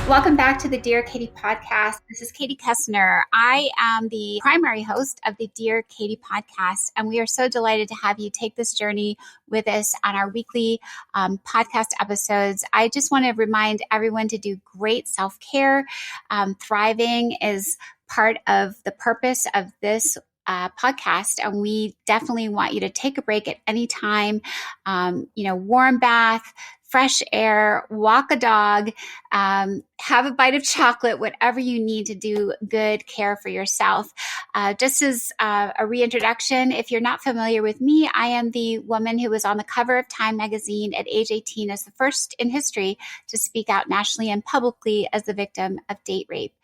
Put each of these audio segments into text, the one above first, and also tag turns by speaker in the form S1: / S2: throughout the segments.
S1: Welcome back to the Dear Katie podcast. This is Katie Kessner. I am the primary host of the Dear Katie podcast, and we are so delighted to have you take this journey with us on our weekly podcast episodes. I just want to remind everyone to do great self-care. Thriving is part of the purpose of this podcast, and we definitely want you to take a break at any time. Warm bath, fresh air, walk a dog, have a bite of chocolate, whatever you need to do good care for yourself. Just as a reintroduction, if you're not familiar with me, I am the woman who was on the cover of Time magazine at age 18 as the first in history to speak out nationally and publicly as the victim of date rape.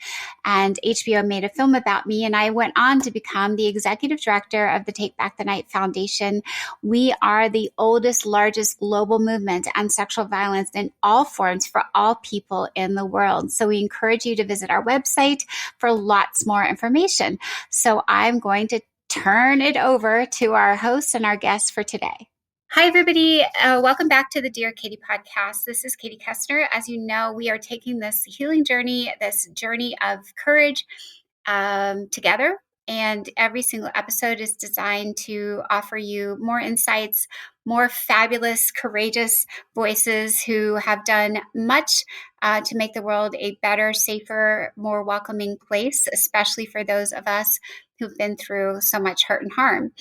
S1: And HBO made a film about me, and I went on to become the executive director of the Take Back the Night Foundation. We are the oldest, largest global movement on sexual violence in all forms for all people in the world. So we encourage you to visit our website for lots more information. So I'm going to turn it over to our hosts and our guests for today. Hi, everybody. Welcome back to the Dear Katie podcast. This is Katie Kessner. As you know, we are taking this healing journey, this journey of courage together. And every single episode is designed to offer you more insights, more fabulous, courageous voices who have done much to make the world a better, safer, more welcoming place, especially for those of us who've been through so much hurt and harm.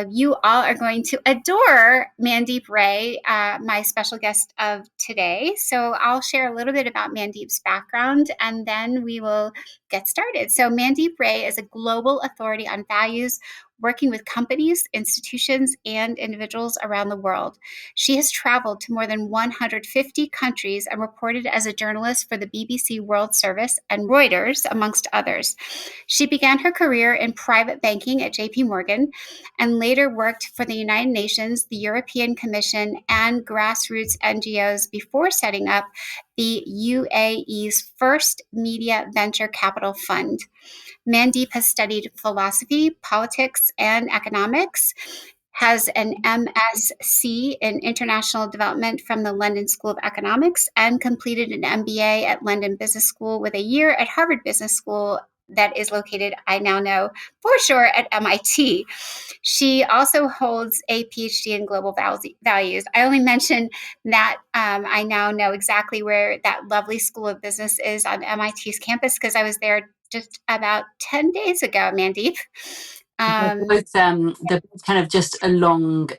S1: You all are going to adore Mandeep Rai, my special guest of today. So I'll share a little bit about Mandeep's background, and then we will get started. So Mandeep Rai is a global authority on values, working with companies, institutions, and individuals around the world. She has traveled to more than 150 countries and reported as a journalist for the BBC World Service and Reuters, amongst others. She began her career in private banking at JP Morgan and later worked for the United Nations, the European Commission, and grassroots NGOs before setting up the UAE's first media venture capital fund. Mandeep has studied philosophy, politics, and economics, has an MSc in International Development from the London School of Economics, and completed an MBA at London Business School with a year at Harvard Business School that is located, I now know for sure, at MIT. She also holds a PhD in global values. I only mention that I now know exactly where that lovely School of Business is on MIT's campus because I was there just about 10 days ago, Mandeep.
S2: They're both kind of just along,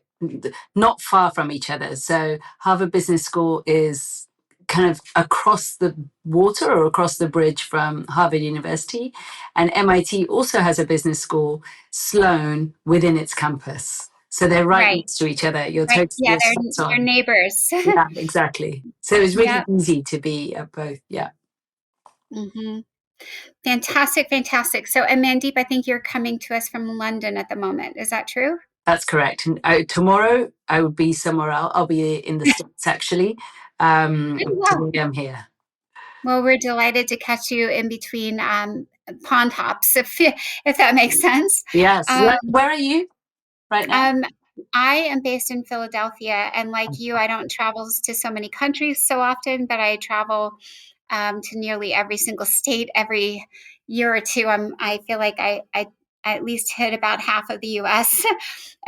S2: not far from each other. So Harvard Business School is kind of across the water or across the bridge from Harvard University. And MIT also has a business school, Sloan, within its campus. So they're right next to each other. You're totally
S1: yeah, they're neighbors.
S2: Yeah, exactly. So it was really easy to be at both. Yeah.
S1: Mm-hmm. Fantastic. So, and Mandeep, I think you're coming to us from London at the moment. Is that true?
S2: That's correct. And tomorrow I will be somewhere else. I'll be in the States, actually. Today I'm here.
S1: Well, we're delighted to catch you in between pond hops, if that makes sense.
S2: Yes. Where are you right now?
S1: I am based in Philadelphia, and like you, I don't travel to so many countries so often, but I travel to nearly every single state every year or two. I feel like I at least hit about half of the U.S.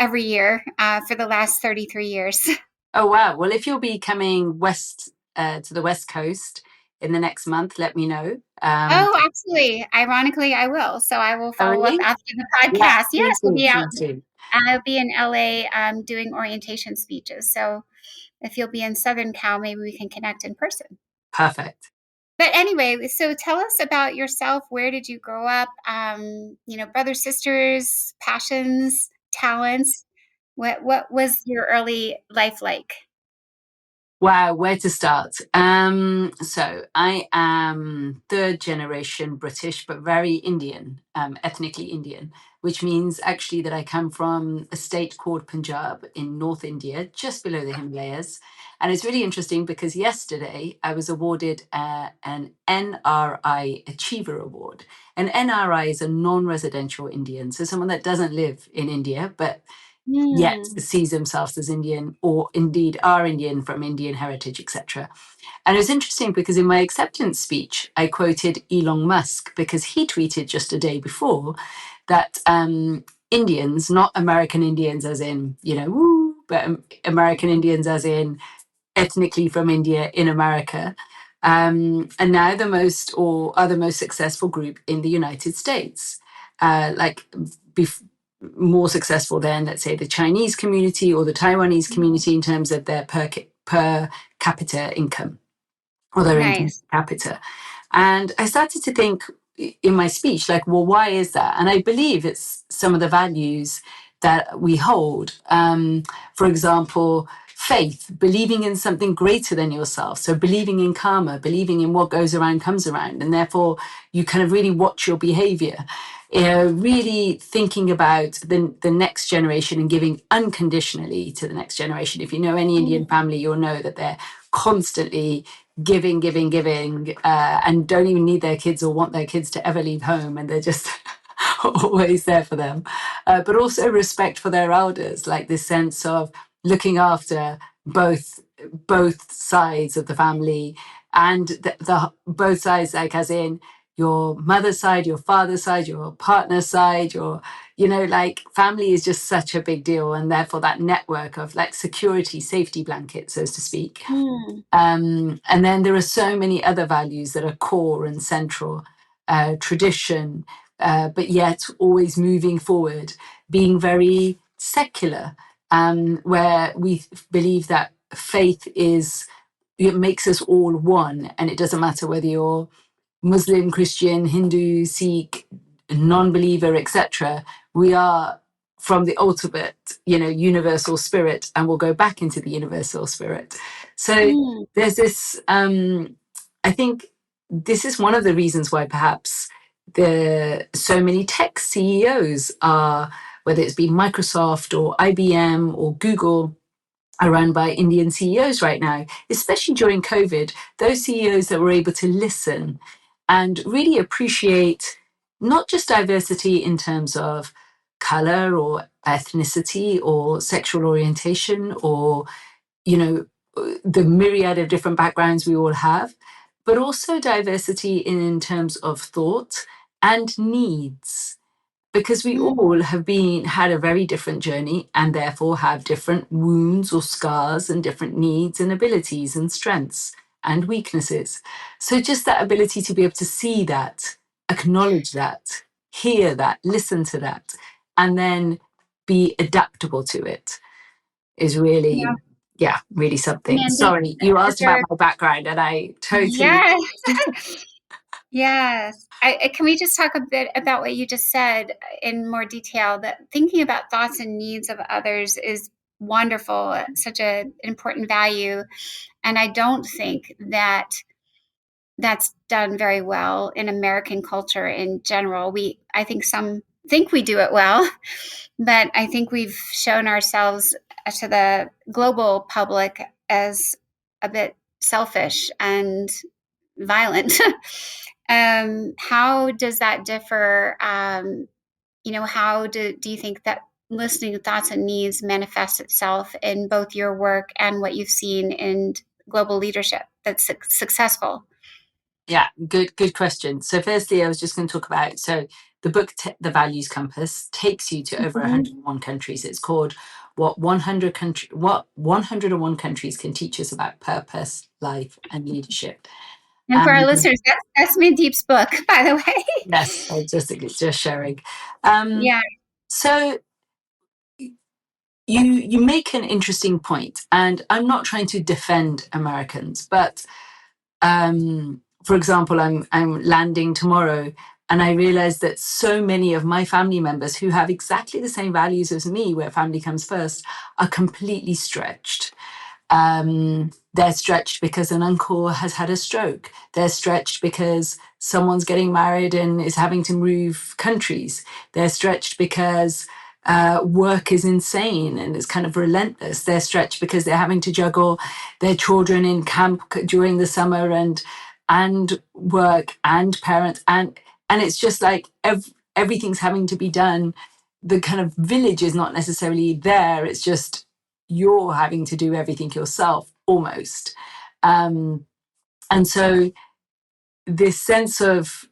S1: every year for the last 33 years.
S2: Oh, wow. Well, if you'll be coming west to the West Coast in the next month, let me know.
S1: Oh, absolutely. Ironically, I will. So I will follow up after the podcast. Yes, we'll be out. I'll be in LA doing orientation speeches. So if you'll be in Southern Cal, maybe we can connect in person.
S2: Perfect.
S1: But anyway, so tell us about yourself. Where did you grow up? Brothers, sisters, passions, talents. What was your early life like?
S2: Wow, where to start? So I am third generation British, but very Indian, ethnically Indian, which means actually that I come from a state called Punjab in North India, just below the Himalayas. And it's really interesting because yesterday I was awarded an NRI Achiever Award. An NRI is a non-residential Indian, so someone that doesn't live in India, but yet
S1: Mm.
S2: sees themselves as Indian, or indeed are Indian from Indian heritage, etc. And it was interesting because in my acceptance speech, I quoted Elon Musk because he tweeted just a day before that Indians, not American Indians as in, woo, but American Indians as in ethnically from India in America, and now are the most successful group in the United States, like more successful than, let's say, the Chinese community or the Taiwanese community in terms of their per capita income or their income
S1: Nice.
S2: per capita. And I started to think in my speech, like, well, why is that? And I believe it's some of the values that we hold. For example, faith, believing in something greater than yourself. So believing in karma, believing in what goes around comes around. And therefore, you kind of really watch your behavior. Really thinking about the next generation and giving unconditionally to the next generation. If you know any Indian
S1: Mm.
S2: family, you'll know that they're constantly giving, and don't even need their kids or want their kids to ever leave home, and they're just always there for them. But also respect for their elders, like this sense of looking after both sides of the family, and the both sides, like as in your mother's side, your father's side, your partner's side, like family is just such a big deal, and therefore that network of like security, safety blanket, so to speak.
S1: Mm.
S2: And then there are so many other values that are core and central, tradition, but yet always moving forward, being very secular, where we believe that faith it makes us all one, and it doesn't matter whether you're Muslim, Christian, Hindu, Sikh, non-believer, etc. We are from the ultimate, universal spirit, and we'll go back into the universal spirit. So
S1: Mm.
S2: there's this. I think this is one of the reasons why perhaps so many tech CEOs are, whether it's been Microsoft or IBM or Google, are run by Indian CEOs right now, especially during COVID, those CEOs that were able to listen and really appreciate not just diversity in terms of color or ethnicity or sexual orientation or, the myriad of different backgrounds we all have, but also diversity in terms of thought and needs, because we
S1: Mm.
S2: all have had a very different journey and therefore have different wounds or scars and different needs and abilities and strengths and weaknesses. So just that ability to be able to see that, acknowledge that, hear that, listen to that, and then be adaptable to it is
S1: Yeah.
S2: really, yeah, really something.
S1: Mandeep,
S2: Sorry, you
S1: is
S2: asked about
S1: there?
S2: my background and I totally.
S1: Yes. Yes. Can we just talk a bit about what you just said in more detail? That thinking about thoughts and needs of others is wonderful, such an important value. And I don't think that that's done very well in American culture in general. I think some think we do it well, but I think we've shown ourselves to the global public as a bit selfish and violent. How does that differ? How do you think that listening to thoughts and needs manifests itself in both your work and what you've seen in global leadership that's successful?
S2: Yeah, good question. So firstly, I was just going to talk about, so the book, The Values Compass, takes you to over
S1: Mhm.
S2: 101 countries. It's called what 101 countries can teach us about purpose, life, and leadership.
S1: And for our
S2: Um,
S1: listeners, that's Mandeep's book, by the way.
S2: yes, I just sharing. Um,
S1: Yeah.
S2: so you make an interesting point, and I'm not trying to defend Americans, but for example, I'm landing tomorrow, and I realize that so many of my family members who have exactly the same values as me, where family comes first, are completely stretched. They're stretched because an uncle has had a stroke. They're stretched because someone's getting married and is having to move countries. They're stretched because work is insane and it's kind of relentless. They're stretched because they're having to juggle their children in camp during the summer and work and parents and it's just like everything's having to be done the kind of village is not necessarily there. It's just you're having to do everything yourself almost. And so this sense of,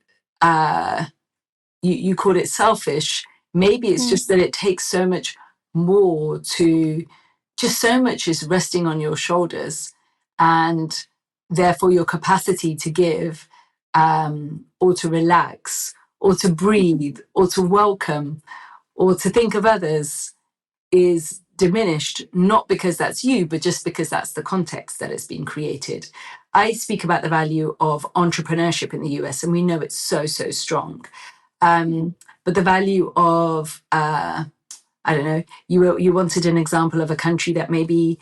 S2: you called it selfish. Maybe it's just that it takes so much more to, just so much is resting on your shoulders, and therefore your capacity to give, or to relax, or to breathe, or to welcome, or to think of others is diminished, not because that's you, but just because that's the context that has been created. I speak about the value of entrepreneurship in the US, and we know it's so, so strong. But the value of, I don't know, you wanted an example of a country that maybe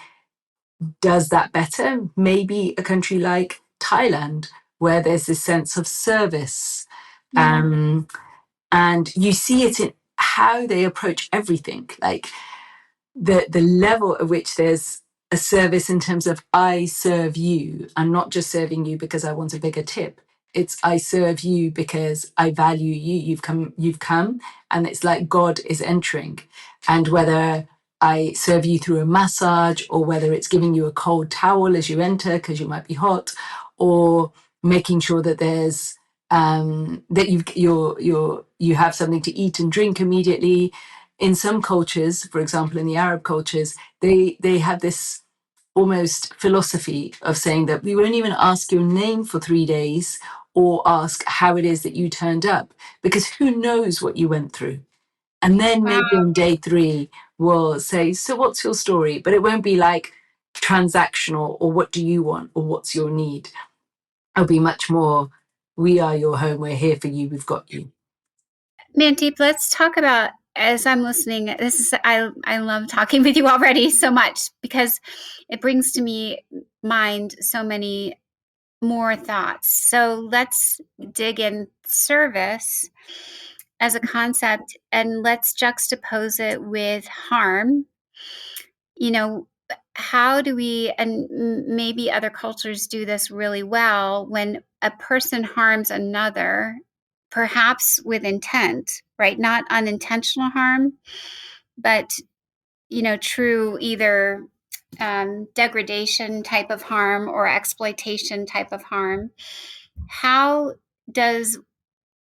S2: does that better. Maybe a country like Thailand, where there's this sense of service. And you see it in how they approach everything. Like, the level at which there's a service in terms of I serve you. I'm not just serving you because I want a bigger tip. It's I serve you because I value you. You've come, and it's like God is entering. And whether I serve you through a massage, or whether it's giving you a cold towel as you enter because you might be hot, or making sure that there's that you have something to eat and drink immediately. In some cultures, for example, in the Arab cultures, they have this almost philosophy of saying that we won't even ask your name for 3 days, or ask how it is that you turned up, because who knows what you went through. And then maybe on day 3, we'll say, so what's your story? But it won't be like transactional, or what do you want, or what's your need. It'll be much more, we are your home, we're here for you, we've got you.
S1: Mandeep, let's talk about, as I'm listening, I love talking with you already so much, because it brings to me mind so many more thoughts. So let's dig in service as a concept, and let's juxtapose it with harm. You know, how do we, and maybe other cultures do this really well, when a person harms another, perhaps with intent, right? Not unintentional harm, but, true either degradation type of harm or exploitation type of harm. How does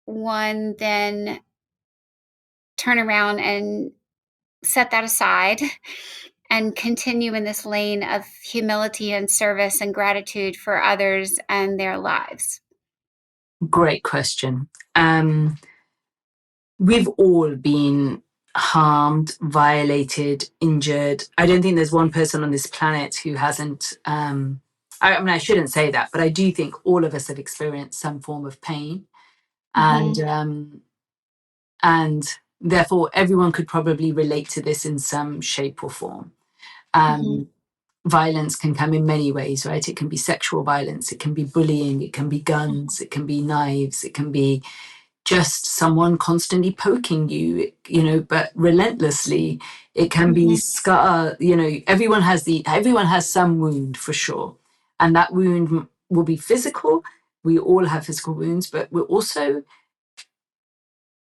S1: one then turn around and set that aside and continue in this lane of humility and service and gratitude for others and their lives?
S2: Great question. We've all been harmed, violated, injured. I don't think there's one person on this planet who hasn't. I mean, I shouldn't say that, but I do think all of us have experienced some form of pain, and therefore everyone could probably relate to this in some shape or form. Violence can come in many ways, right? It can be sexual violence, it can be bullying, it can be guns, it can be knives, it can be just someone constantly poking you, but relentlessly. It can be scar, everyone has some wound for sure. And that wound will be physical. We all have physical wounds, but we're also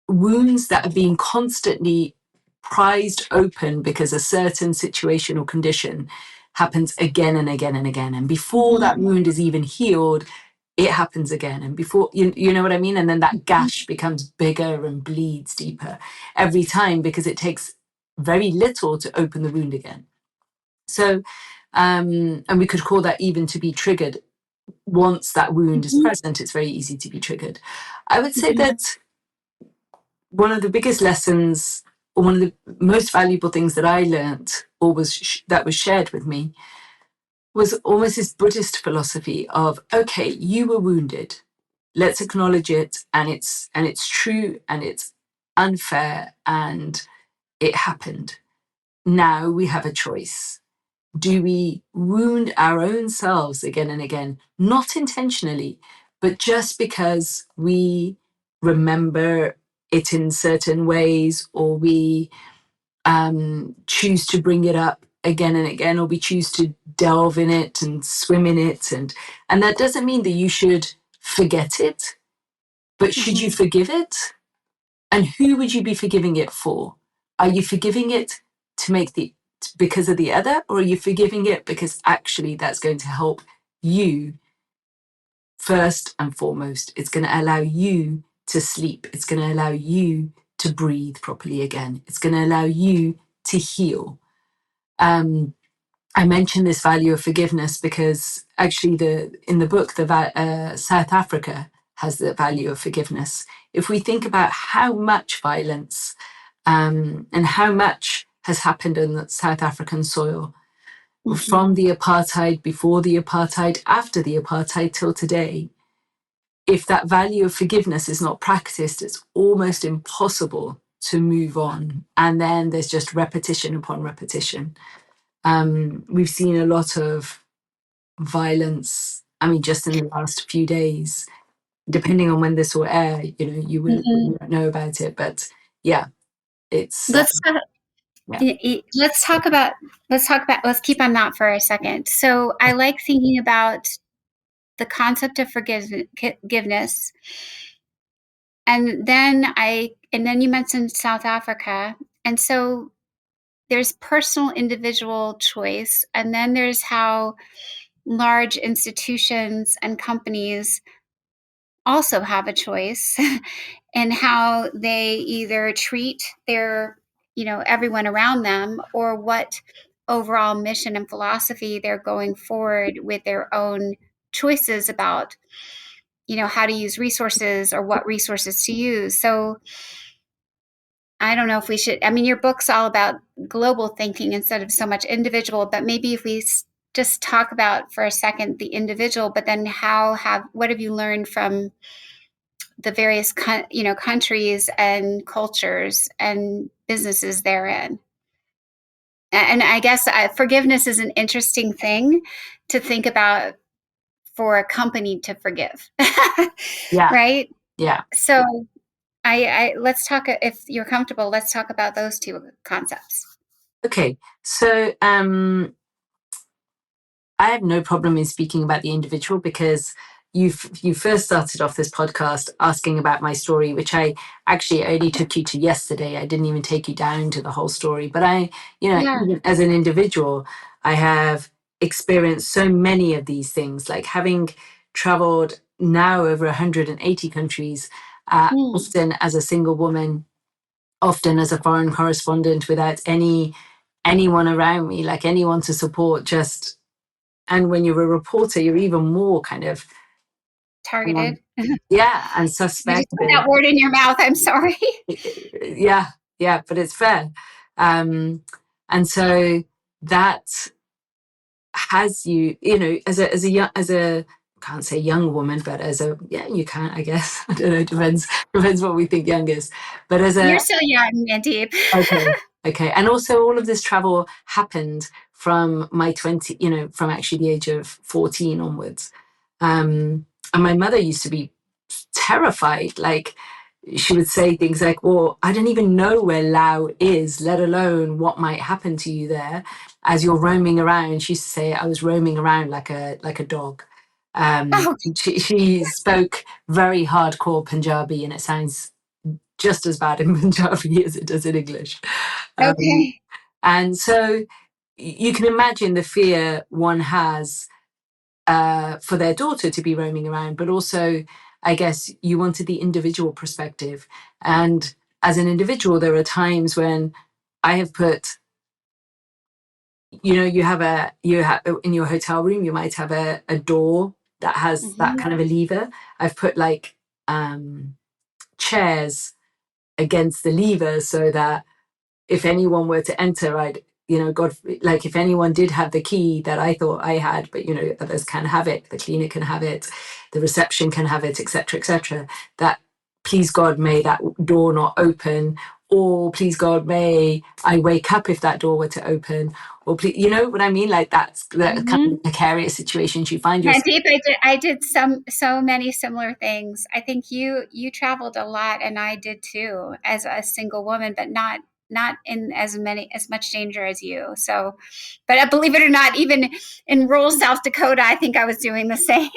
S2: wounds that are being constantly prized open because a certain situation or condition happens again and again and again. And before that wound is even healed, it happens again. And before, you know what I mean? And then that gash becomes bigger and bleeds deeper every time, because it takes very little to open the wound again. So, and we could call that even to be triggered. Once that wound is present, it's very easy to be triggered. I would say that one of the biggest lessons, or one of the most valuable things that I learned, or that was shared with me, was almost this Buddhist philosophy of, okay, you were wounded, let's acknowledge it, and it's true, and it's unfair, and it happened. Now we have a choice. Do we wound our own selves again and again, not intentionally, but just because we remember it in certain ways, or we choose to bring it up again and again, or we choose to delve in it and swim in it, and that doesn't mean that you should forget it, but should you forgive it? And who would you be forgiving it for? are you forgiving it to make because of the other, or are you forgiving it because actually that's going to help you first and foremost? It's going to allow you to sleep. It's going to allow you to breathe properly again. It's going to allow you to heal. I mentioned this value of forgiveness because actually in the book, South Africa has the value of forgiveness. If we think about how much violence and how much has happened on the South African soil, from the apartheid, before the apartheid, after the apartheid till today, if that value of forgiveness is not practiced, it's almost impossible to move on. And then there's just repetition upon repetition. We've seen a lot of violence. I mean, just in the last few days, depending on when this will air, you wouldn't know about it. But yeah, it's
S1: Let's
S2: yeah.
S1: let's keep on that for a second. So I like thinking about the concept of forgiveness. And then you mentioned South Africa. And so there's personal individual choice, and then there's how large institutions and companies also have a choice in how they either treat their, everyone around them, or what overall mission and philosophy they're going forward with their own choices about, how to use resources or what resources to use. So I don't know if we should, I mean, your book's all about global thinking instead of so much individual, but maybe if we just talk about for a second the individual, but then what have you learned from the various, countries and cultures and businesses therein? And I guess forgiveness is an interesting thing to think about for a company to forgive,
S2: Yeah,
S1: right?
S2: yeah.
S1: So I let's talk, if you're comfortable, let's talk about those two concepts.
S2: Okay, so I have no problem in speaking about the individual because you first started off this podcast asking about my story, which I actually only took you to yesterday. I didn't even take you down to the whole story. But
S1: Yeah.
S2: even as an individual, I have experienced so many of these things, like having traveled now over 180 countries,
S1: Mm.
S2: often as a single woman, often as a foreign correspondent without anyone around me, like anyone to support, just and when you're a reporter, you're even more kind of,
S1: Targeted.
S2: yeah, and
S1: I just put
S2: suspected.
S1: that word in your mouth. I'm sorry.
S2: Yeah, yeah, but it's fair. And so that has you, as a can't say young woman, but yeah, you can, I guess. I don't know, depends what we think young is. But
S1: You're so young, Mandeep.
S2: okay, okay. And also all of this travel happened from my 20, from actually the age of 14 onwards. And my mother used to be terrified. Like she would say things like, well, I don't even know where Lao is, let alone what might happen to you there as you're roaming around. She used to say I was roaming around like a dog.
S1: Oh,
S2: She spoke very hardcore Punjabi, and it sounds just as bad in Punjabi as it does in English. Um,
S1: okay.
S2: and so you can imagine the fear one has for their daughter to be roaming around, but also, I guess, you wanted the individual perspective. And as an individual, there are times when I have put, you have in your hotel room, you might have a door that has that
S1: Hmm.
S2: kind of a lever. I've put like chairs against the lever so that if anyone were to enter, God, like if anyone did have the key that I thought I had, but others can have it, the cleaner can have it, the reception can have it, etc., that please God, may that door not open, or please God, may I wake up if that door were to open, or please, you know what I mean? Like that's the kind
S1: Hmm.
S2: of precarious situations you find yourself.
S1: Mandeep, I did so many similar things. I think you traveled a lot, and I did too, as a single woman, but not in as much danger as you. So, but believe it or not, even in rural South Dakota, I think I was doing the same.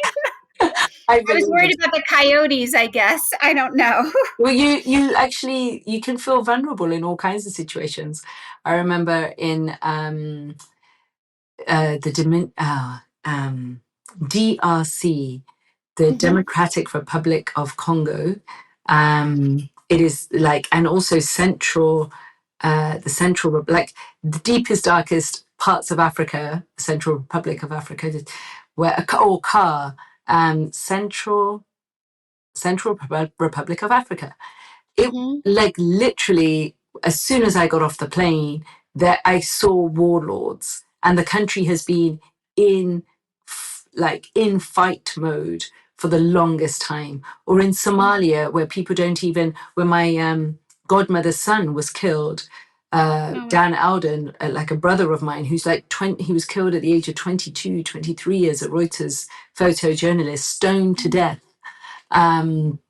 S2: I
S1: I was
S2: believe
S1: worried
S2: it.
S1: about the coyotes, I guess. I don't know.
S2: Well, you actually you can feel vulnerable in all kinds of situations. I remember in the DRC, the
S1: Mhm.
S2: Democratic Republic of Congo. It is like, and also the central, like the deepest, darkest parts of Africa, the Central Republic of Africa, where or CAR, Central Republic of Africa. It
S1: Mhm.
S2: like literally as soon as I got off the plane, that I saw warlords, and the country has been in in fight mode for the longest time. Or in Somalia, where people don't even, where my godmother's son was killed.
S1: Oh my.
S2: Dan Alden, like a brother of mine, who's like 20, he was killed at the age of 22, 23 as a Reuters photojournalist, stoned to death. Um,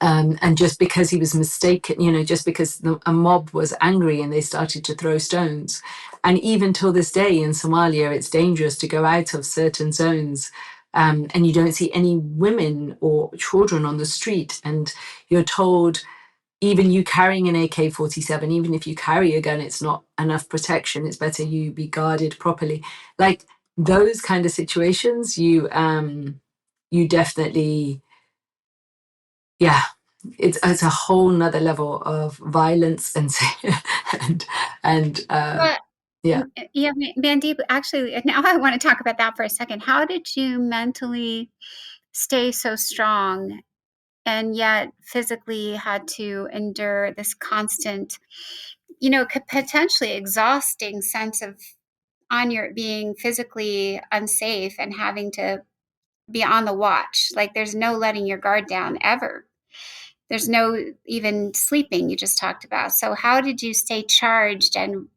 S2: and just because he was mistaken, just because a mob was angry and they started to throw stones. And even till this day in Somalia, it's dangerous to go out of certain zones. And you don't see any women or children on the street. And you're told, even you carrying an AK-47, even if you carry a gun, it's not enough protection. It's better you be guarded properly. Like those kind of situations, you definitely, yeah, it's a whole nother level of violence and and and
S1: Well,
S2: yeah.
S1: yeah, Mandeep, actually, now I want to talk about that for a second. How did you mentally stay so strong and yet physically had to endure this constant, potentially exhausting sense of on your being physically unsafe and having to be on the watch? Like there's no letting your guard down ever. There's no even sleeping, you just talked about. So, how did you stay charged and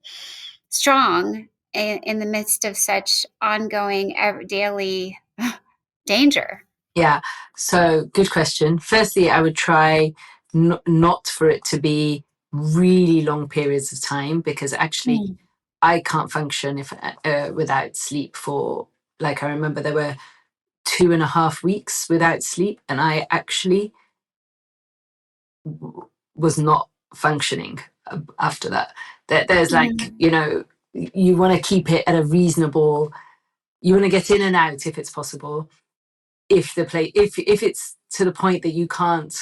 S1: strong in the midst of such ongoing daily danger?
S2: Yeah, so good question. Firstly, I would try not for it to be really long periods of time, because actually
S1: Mm.
S2: I can't function if without sleep for, like, I remember there were 2.5 weeks without sleep, and I actually was not functioning after that. There's like,
S1: Mm.
S2: you want to keep it at a reasonable, you want to get in and out if it's possible. If it's to the point that you can't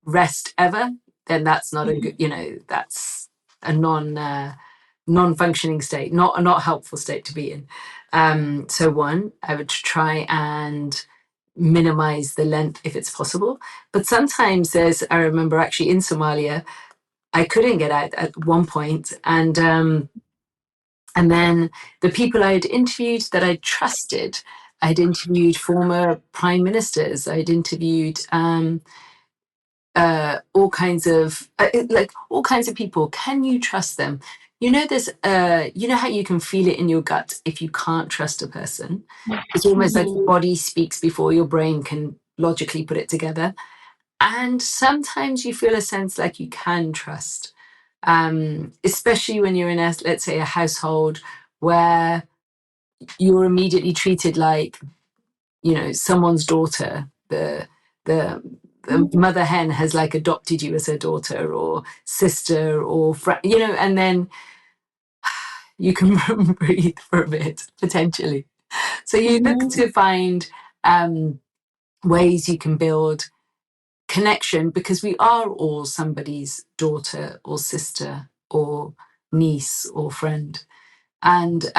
S2: rest ever, then that's not a good, that's a non-functioning state, not a helpful state to be in. So one, I would try and minimize the length if it's possible. But sometimes I remember actually in Somalia, I couldn't get out at one point, and then the people I'd interviewed that I trusted, I'd interviewed former prime ministers, I'd interviewed all kinds of all kinds of people. Can you trust them? You know how you can feel it in your gut if you can't trust a person. It's almost like
S1: Mhm.
S2: your body speaks before your brain can logically put it together. And sometimes you feel a sense like you can trust, especially when you're in let's say, a household where you're immediately treated like, someone's daughter. The mother hen has like adopted you as her daughter or sister or friend, and then you can breathe for a bit potentially. So you look
S1: Mhm.
S2: to find um, ways you can build connection, because we are all somebody's daughter or sister or niece or friend. And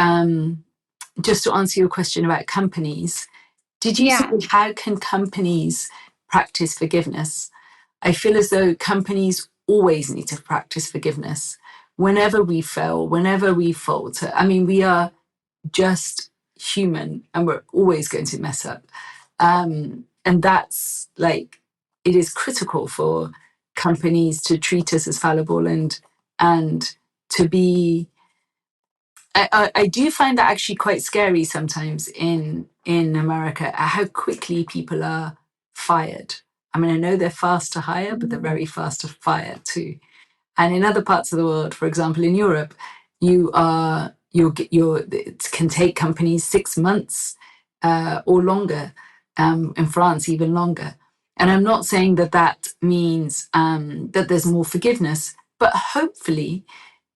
S2: just to answer your question about companies, did you say
S1: Yeah.
S2: how can companies practice forgiveness? I feel as though companies always need to practice forgiveness whenever we fail, whenever we falter. I mean, we are just human and we're always going to mess up. And that's like, it is critical for companies to treat us as fallible and to be. I do find that actually quite scary sometimes in America, how quickly people are fired. I mean, I know they're fast to hire, but they're very fast to fire too. And in other parts of the world, for example, in Europe, it can take companies 6 months or longer in France even longer. And I'm not saying that that means that there's more forgiveness, but hopefully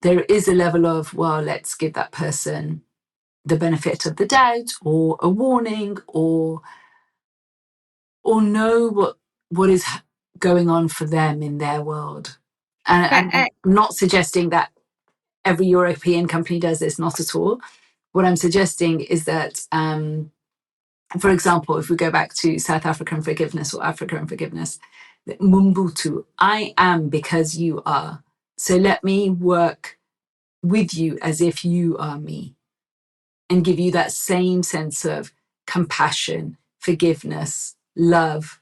S2: there is a level of, well, let's give that person the benefit of the doubt, or a warning, or know what is going on for them in their world. And I'm not suggesting that every European company does this, not at all. What I'm suggesting is that, for example, if we go back to South African forgiveness or African forgiveness, Mumbutu, I am because you are. So let me work with you as if you are me, and give you that same sense of compassion, forgiveness, love,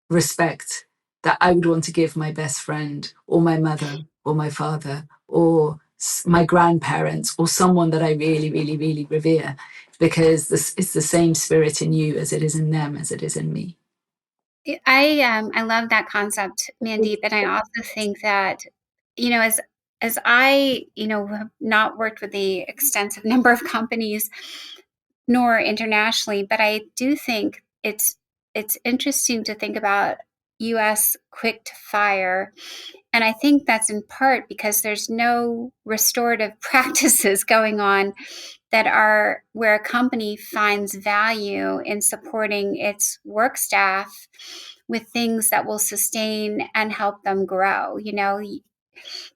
S2: respect that I would want to give my best friend, or my mother, or my father, or my grandparents, or someone that I really, really, really revere, because it's the same spirit in you as it is in them, as it is in me.
S1: I love that concept, Mandeep, and I also think that, as I, have not worked with the extensive number of companies nor internationally, but I do think it's interesting to think about US quick to fire. And I think that's in part because there's no restorative practices going on that are where a company finds value in supporting its work staff with things that will sustain and help them grow.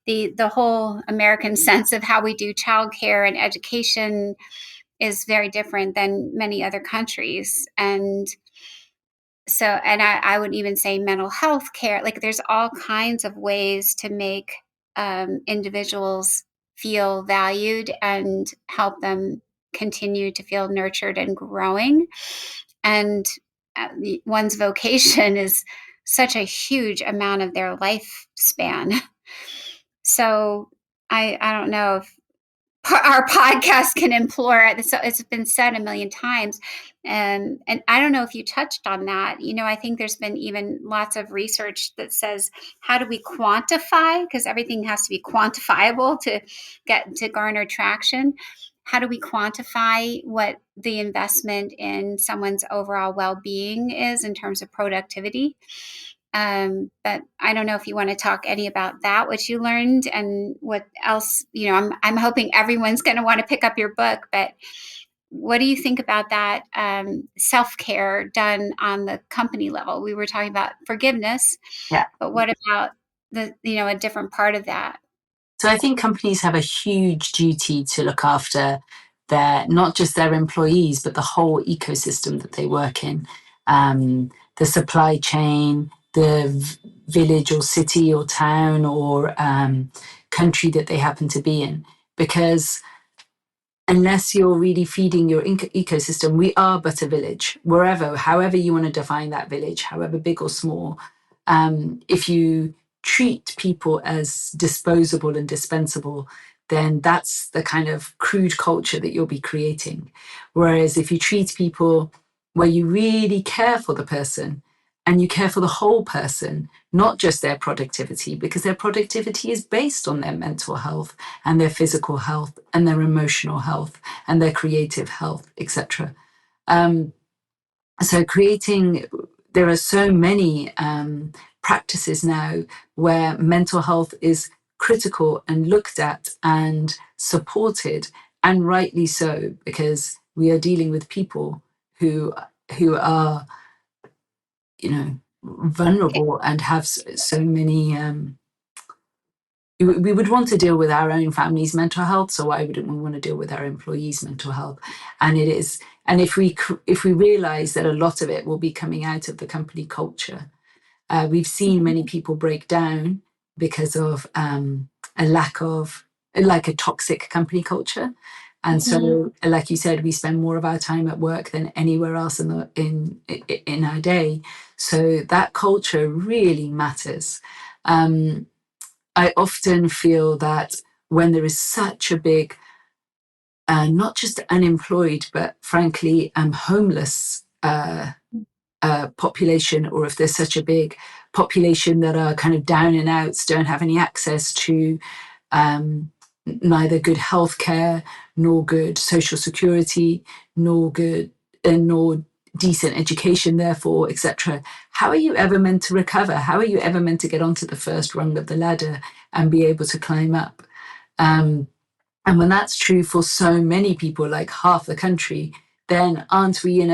S1: The whole American sense of how we do childcare and education is very different than many other countries. And so, and I would even say mental health care, like there's all kinds of ways to make individuals feel valued and help them continue to feel nurtured and growing. And one's vocation is such a huge amount of their lifespan. So I don't know if our podcast can implore it. So it's been said a million times. And I don't know if you touched on that. I think there's been even lots of research that says, how do we quantify? Because everything has to be quantifiable to garner traction. How do we quantify what the investment in someone's overall well-being is in terms of productivity? But I don't know if you want to talk any about that, what you learned, and what else. I'm hoping everyone's going to want to pick up your book. But what do you think about that self-care done on the company level? We were talking about forgiveness,
S2: Yeah.
S1: but what about a different part of that?
S2: So I think companies have a huge duty to look after not just their employees, but the whole ecosystem that they work in, the supply chain, the village or city or town or country that they happen to be in. Because unless you're really feeding your ecosystem, we are but a village, however you want to define that village, however big or small. If you treat people as disposable and dispensable, then that's the kind of crude culture that you'll be creating. Whereas if you treat people where you really care for the person, and you care for the whole person, not just their productivity, because their productivity is based on their mental health and their physical health and their emotional health and their creative health, etc. So there are so many practices now where mental health is critical and looked at and supported, and rightly so, because we are dealing with people who are vulnerable and have so many. We would want to deal with our own family's mental health, so why wouldn't we want to deal with our employees' mental health? And it is, and if we realize that a lot of it will be coming out of the company culture, we've seen many people break down because of a lack of, like, a toxic company culture. And so, like you said, we spend more of our time at work than anywhere else in our day. So that culture really matters. I often feel that when there is such a big, not just unemployed, but frankly, homeless population, or if there's such a big population that are kind of down and outs, don't have any access to neither good healthcare, nor good social security, nor decent education, therefore, etc., how are you ever meant to recover? How are you ever meant to get onto the first rung of the ladder and be able to climb up? And when that's true for so many people, like half the country, then aren't we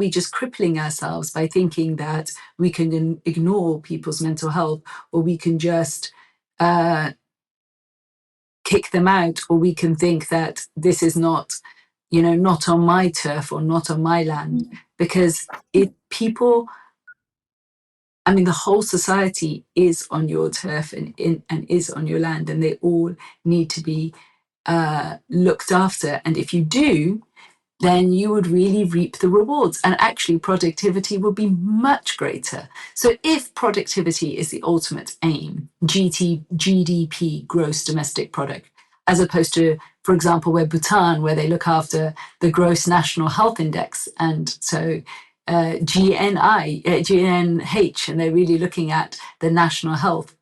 S2: just crippling ourselves by thinking that we can ignore people's mental health, or we can just uh, kick them out, or we can think that this is not, not on my turf or not on my land? Because the whole society is on your turf and is on your land, and they all need to be looked after. And if you do, then you would really reap the rewards, and actually productivity would be much greater. So if productivity is the ultimate aim, GDP, gross domestic product, as opposed to, for example, Bhutan, where they look after the gross national health index, and so GNH, and they're really looking at the national health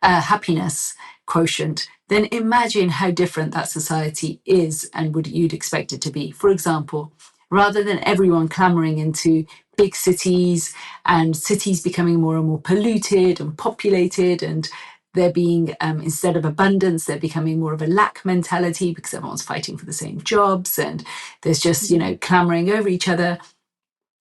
S2: happiness quotient, then imagine how different that society is and you'd expect it to be. For example, rather than everyone clamoring into big cities and cities becoming more and more polluted and populated, and there being, instead of abundance, they're becoming more of a lack mentality because everyone's fighting for the same jobs and there's just, clamoring over each other.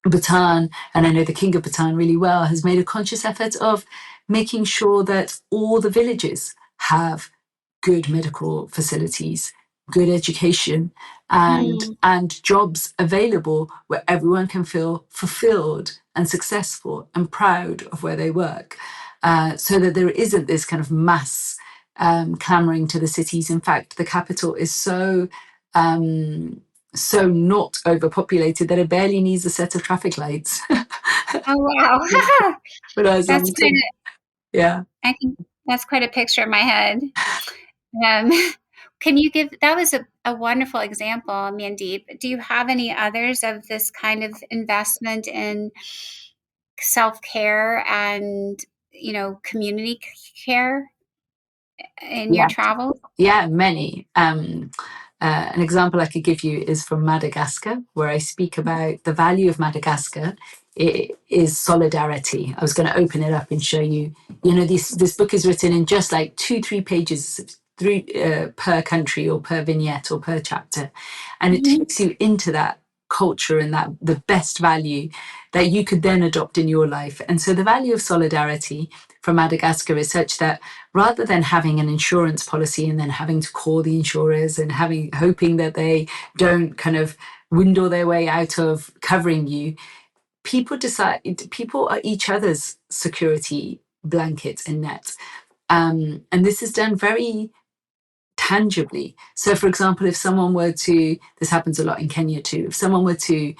S2: Bhutan, and I know the King of Bhutan really well, has made a conscious effort of making sure that all the villages have good medical facilities, good education, and jobs available where everyone can feel fulfilled and successful and proud of where they work, so that there isn't this kind of mass clamoring to the cities. In fact, the capital is so not overpopulated that it barely needs a set of traffic lights.
S1: Oh wow.
S2: But I was
S1: That's kind of,
S2: yeah.
S1: I think that's quite a picture in my head. Um, can you give, that was a wonderful example, Mandeep. Do you have any others of this kind of investment in self-care and, community care in your
S2: Yeah.
S1: travels?
S2: Yeah, many. An example I could give you is from Madagascar, where I speak about the value of Madagascar. It is solidarity. I was going to open it up and show you. This book is written in just like 2-3 pages, per country or per vignette or per chapter, and it takes you into that culture and that the best value that you could then adopt in your life. And so the value of solidarity from Madagascar is such that rather than having an insurance policy and then having to call the insurers and hoping that they don't kind of windle their way out of covering you, people are each other's security blanket and net. And this is done very tangibly. So, for example, if someone were to, this happens a lot in Kenya too, if someone were to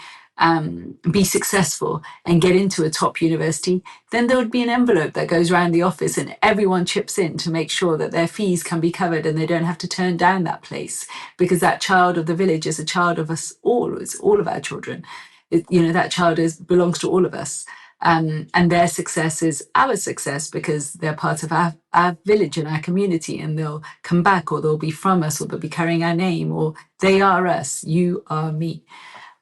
S2: be successful and get into a top university, then there would be an envelope that goes around the office and everyone chips in to make sure that their fees can be covered and they don't have to turn down that place, because that child of the village is a child of us all. It's all of our children. That child belongs to all of us. And their success is our success because they're part of our village and our community, and they'll come back, or they'll be from us, or they'll be carrying our name, or they are us, you are me.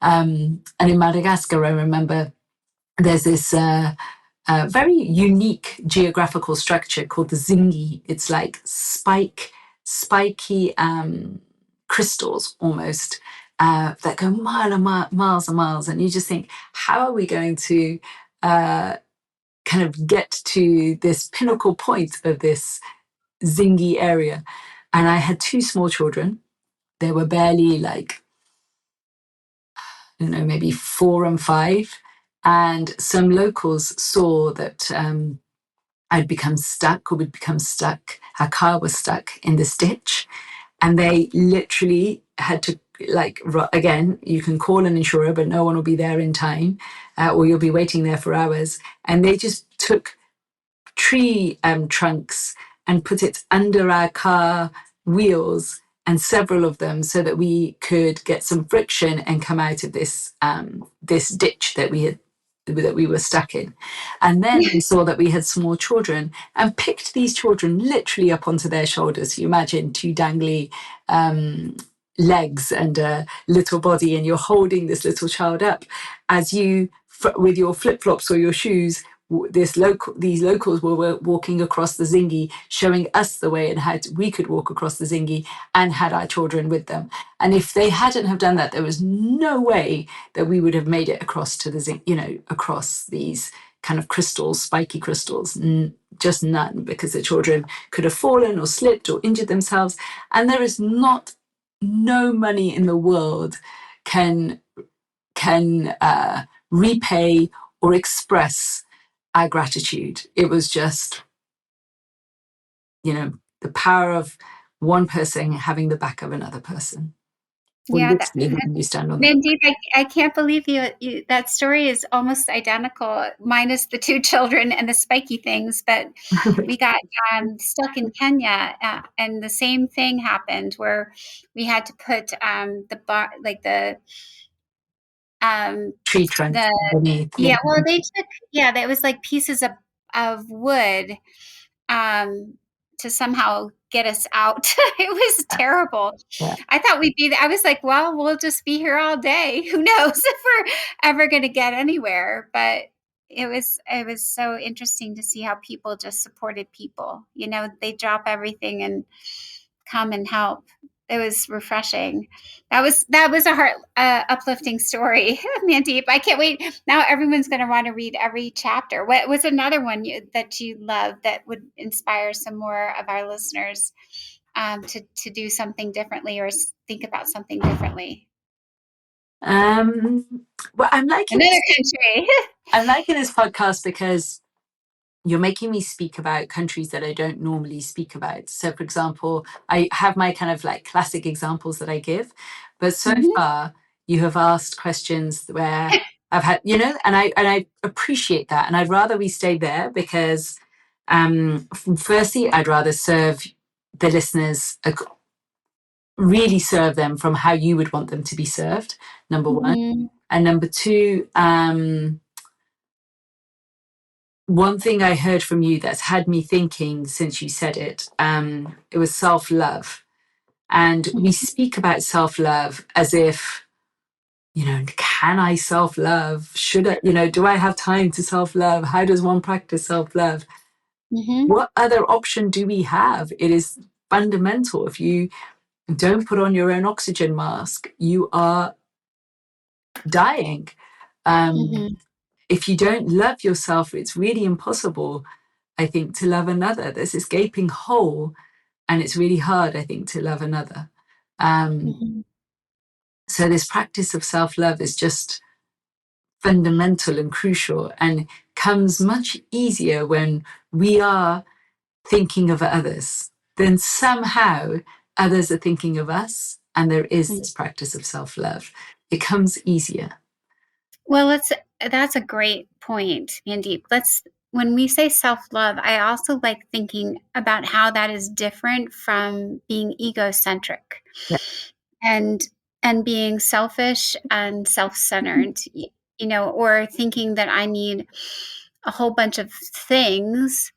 S2: And in Madagascar, I remember there's this very unique geographical structure called the zingi. It's like spiky crystals almost, that go miles and miles. And you just think, how are we going to kind of get to this pinnacle point of this zingy area? And I had 2 small children. They were barely like, I don't know, maybe 4 and 5. And some locals saw that I'd become stuck, or we'd become stuck. Our car was stuck in this ditch. And they literally had to, again, you can call an insurer, but no one will be there in time, or you'll be waiting there for hours. And they just took tree trunks and put it under our car wheels, and several of them, so that we could get some friction and come out of this ditch that we were stuck in. And then we saw that we had small children and picked these children literally up onto their shoulders. You imagine 2 dangly legs and a little body, and you're holding this little child up as you, with your flip-flops or your shoes, these locals were walking across the Zingi, showing us the way and how we could walk across the Zingi, and had our children with them. And if they hadn't have done that, there was no way that we would have made it across to the Zingi, across these kind of crystals, spiky crystals. Just none, because the children could have fallen or slipped or injured themselves. And there is no money in the world can repay or express our gratitude. It was just, the power of one person having the back of another person.
S1: Yeah,
S2: Literally, when you stand on that.
S1: Mandeep, I can't believe you. That story is almost identical, minus the two children and the spiky things. But we got stuck in Kenya, and the same thing happened where we had to put the bar, like
S2: Tree trunk
S1: the
S2: beneath.
S1: yeah. Well, they took that was like pieces of wood um, to somehow get us out. It was terrible.
S2: Yeah.
S1: I thought we'd be, I was like, well, we'll just be here all day. Who knows if we're ever going to get anywhere? But it was so interesting to see how people just supported people. They drop everything and come and help. It was refreshing. That was a heart uplifting story, Mandeep. I can't wait. Now everyone's going to want to read every chapter. What was another one that you love that would inspire some more of our listeners to do something differently or think about something differently?
S2: Well, I'm liking
S1: Another country.
S2: this podcast because you're making me speak about countries that I don't normally speak about. So, for example, I have my kind of like classic examples that I give, but so
S1: Mhm.
S2: far you have asked questions where I've had, and I appreciate that, and I'd rather we stay there because, firstly, I'd rather serve the listeners, really serve them from how you would want them to be served. Number one,
S1: Mhm.
S2: and number two. One thing I heard from you that's had me thinking since you said it, it was self-love. And we speak about self-love as if, can I self-love? Should I, do I have time to self-love? How does one practice self-love?
S1: Mhm.
S2: What other option do we have? It is fundamental. If you don't put on your own oxygen mask, you are dying.
S1: Mhm.
S2: If you don't love yourself, it's really impossible, I think, to love another. There's this gaping hole, and it's really hard, I think, to love another.
S1: Mhm.
S2: So this practice of self-love is just fundamental and crucial, and comes much easier when we are thinking of others. Then somehow others are thinking of us, and there is this practice of self-love. It comes easier.
S1: Well, that's a great point, Mandeep. When we say self-love, I also like thinking about how that is different from being egocentric
S2: Yeah.
S1: and and being selfish and self-centered, or thinking that I need a whole bunch of things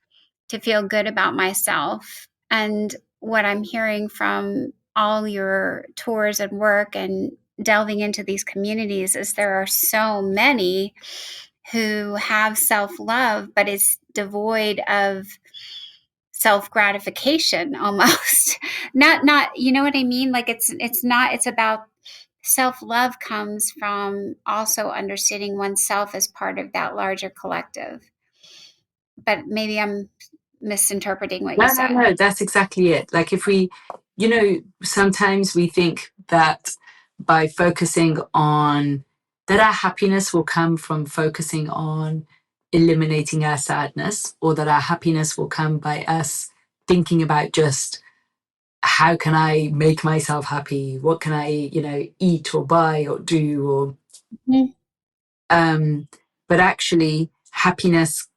S1: to feel good about myself. And what I'm hearing from all your tours and work and delving into these communities is there are so many who have self-love, but it's devoid of self-gratification almost. Not, you know what I mean? Like it's not, it's about self-love comes from also understanding oneself as part of that larger collective. But maybe I'm misinterpreting what you said.
S2: No, that's exactly it. Like if we, sometimes we think that by focusing on that our happiness will come from focusing on eliminating our sadness, or that our happiness will come by us thinking about just how can I make myself happy? What can I, eat or buy or do or
S1: Mhm.
S2: but actually happiness,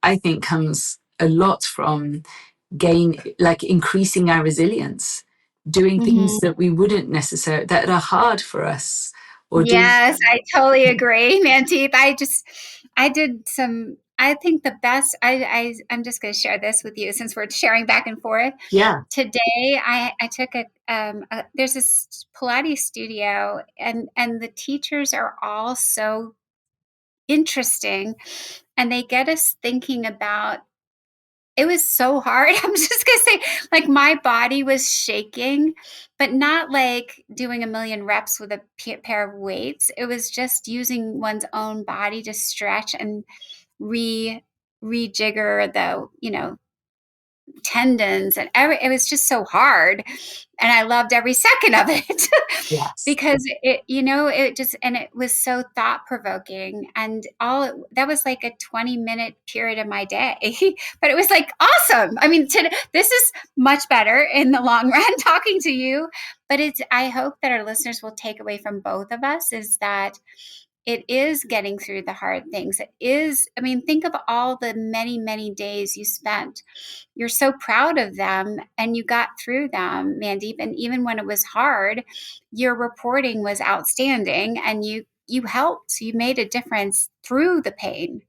S2: I think, comes a lot from increasing our resilience, doing things
S1: Mhm.
S2: that we wouldn't necessarily, that are hard for us, or do.
S1: Yes, I totally agree, Mandeep. I did some I think the best, I'm just going to share this with you since we're sharing back and forth.
S2: Yeah.
S1: Today, I took there's this Pilates studio, and the teachers are all so interesting, and they get us thinking about, it was so hard. I'm just gonna say, like, my body was shaking, but not like doing a million reps with a pair of weights. It was just using one's own body to stretch and re rejigger the, tendons, and it was just so hard, and I loved every second of it.
S2: Yes.
S1: Because it just, and it was so thought provoking, and that was like a 20-minute period of my day. But it was like awesome. I mean, this is much better in the long run talking to you, but I hope that our listeners will take away from both of us is that it is getting through the hard things. It is, I mean, think of all the many, many days you spent. You're so proud of them, and you got through them, Mandeep. And even when it was hard, your reporting was outstanding, and you helped. You made a difference through the pain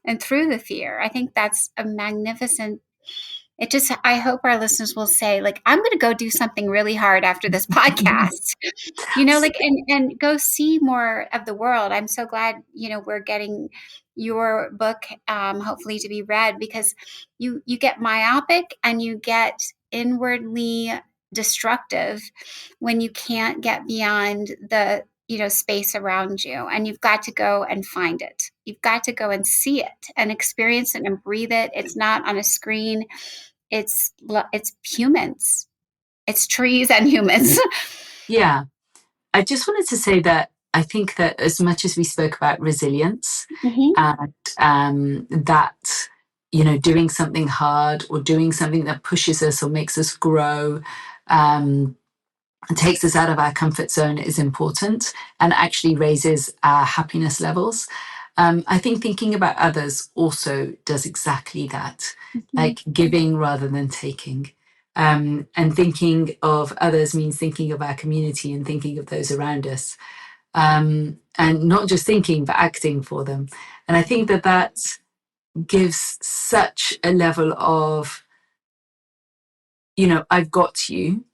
S1: and through the fear. I think that's a magnificent. I hope our listeners will say, like, I'm going to go do something really hard after this podcast, like, and go see more of the world. I'm so glad, we're getting your book, hopefully to be read, because you get myopic and you get inwardly destructive when you can't get beyond the, space around you, and you've got to go and find it. You've got to go and see it and experience it and breathe it. It's not on a screen. It's humans. It's trees and humans.
S2: Yeah. I just wanted to say that I think that as much as we spoke about resilience
S1: Mhm.
S2: and that, doing something hard or doing something that pushes us or makes us grow, um, and takes us out of our comfort zone is important and actually raises our happiness levels. I think thinking about others also does exactly that,
S1: Mhm.
S2: like giving rather than taking. And thinking of others means thinking of our community and thinking of those around us. And not just thinking, but acting for them. And I think that that gives such a level of, I've got you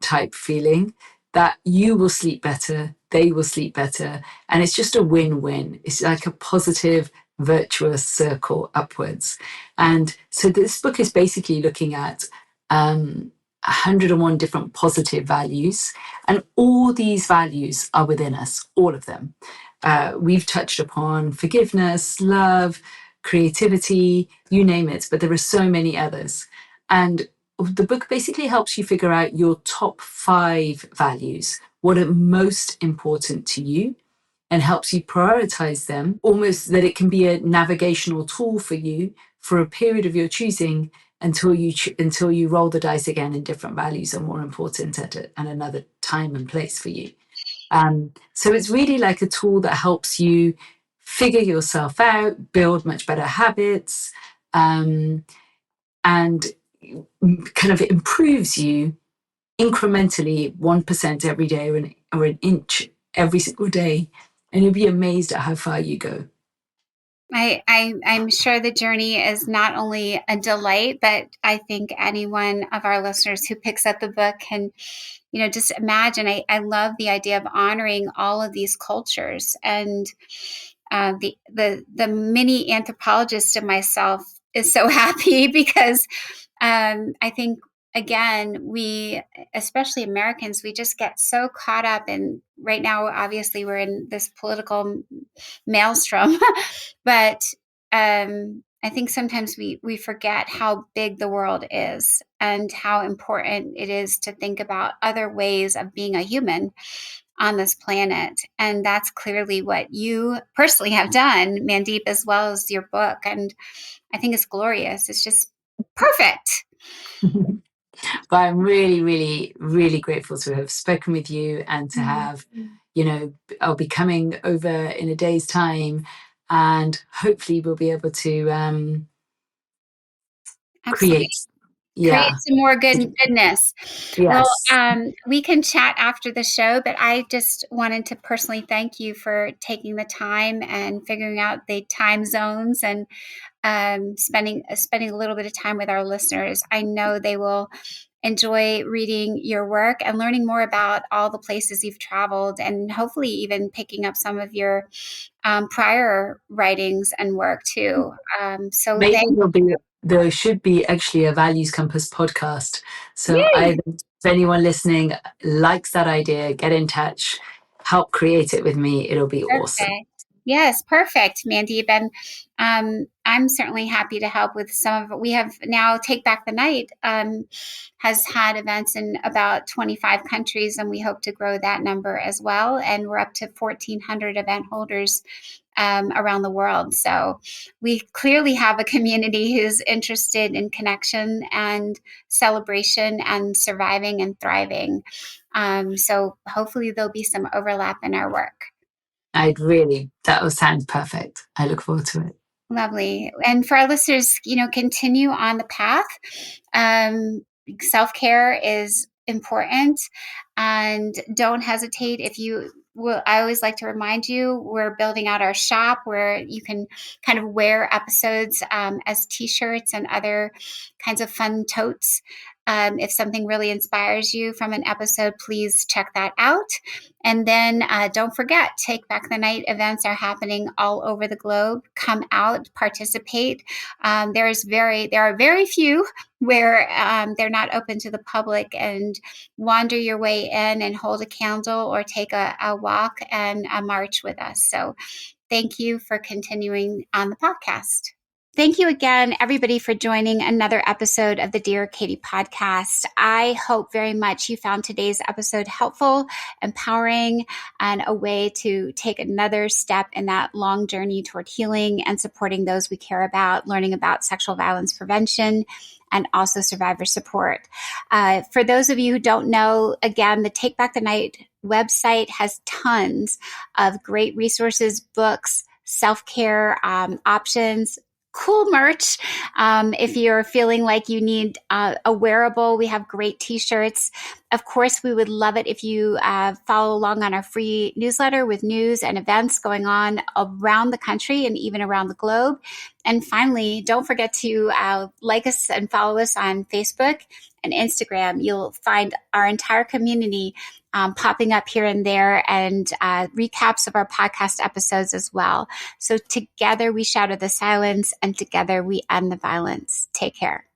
S2: type feeling that you will sleep better, they will sleep better. And it's just a win-win. It's like a positive, virtuous circle upwards. And so this book is basically looking at 101 different positive values. And all these values are within us, all of them. We've touched upon forgiveness, love, creativity, you name it, but there are so many others. And the book basically helps you figure out your top 5 values, what are most important to you, and helps you prioritize them, almost that it can be a navigational tool for you for a period of your choosing until you roll the dice again and different values are more important at another time and place for you. So it's really like a tool that helps you figure yourself out, build much better habits, and kind of improves you incrementally 1% every day or an inch every single day. And you'll be amazed at how far you go.
S1: I'm sure the journey is not only a delight, but I think anyone of our listeners who picks up the book can, just imagine. I love the idea of honoring all of these cultures, and the mini anthropologist in myself is so happy because I think, again, we, especially Americans, we just get so caught up in, right now, obviously, we're in this political maelstrom, but I think sometimes we forget how big the world is and how important it is to think about other ways of being a human on this planet. And that's clearly what you personally have done, Mandeep, as well as your book. And I think it's glorious. It's just perfect.
S2: But I'm really, really, really grateful to have spoken with you and to have, I'll be coming over in a day's time and hopefully we'll be able to
S1: Absolutely.
S2: create
S1: Create
S2: Yeah.
S1: some more goodness. Well,
S2: Yes.
S1: we can chat after the show, but I just wanted to personally thank you for taking the time and figuring out the time zones and spending a little bit of time with our listeners. I know they will enjoy reading your work and learning more about all the places you've traveled, and hopefully even picking up some of your prior writings and work too. So
S2: Maybe
S1: thank
S2: there should be actually a Values Compass podcast. So
S1: you.
S2: I, if anyone listening likes that idea, get in touch, help create it with me. It'll be awesome.
S1: Perfect. Yes, perfect, Mandeep. And I'm certainly happy to help with some of it. We have now Take Back the Night has had events in about 25 countries, and we hope to grow that number as well. And we're up to 1,400 event holders around the world. So we clearly have a community who's interested in connection and celebration and surviving and thriving. So hopefully there'll be some overlap in our work.
S2: That will sound perfect. I look forward to it.
S1: Lovely. And for our listeners, continue on the path. Um, Self care is important, and don't hesitate if you will. I always like to remind you we're building out our shop where you can kind of wear episodes as t-shirts and other kinds of fun totes. If something really inspires you from an episode, please check that out. And then don't forget, Take Back the Night events are happening all over the globe. Come out, participate. There are very few where they're not open to the public, and wander your way in and hold a candle or take a walk and a march with us. So thank you for continuing on the podcast. Thank you again, everybody, for joining another episode of the Dear Katie podcast. I hope very much you found today's episode helpful, empowering, and a way to take another step in that long journey toward healing and supporting those we care about, learning about sexual violence prevention, and also survivor support. For those of you who don't know, again, the Take Back the Night website has tons of great resources, books, self-care options, cool merch. If you're feeling like you need a wearable, we have great t-shirts. Of course, we would love it if you follow along on our free newsletter with news and events going on around the country and even around the globe. And finally, don't forget to like us and follow us on Facebook and Instagram. You'll find our entire community popping up here and there, and recaps of our podcast episodes as well. So together we shatter the silence, and together we end the violence. Take care.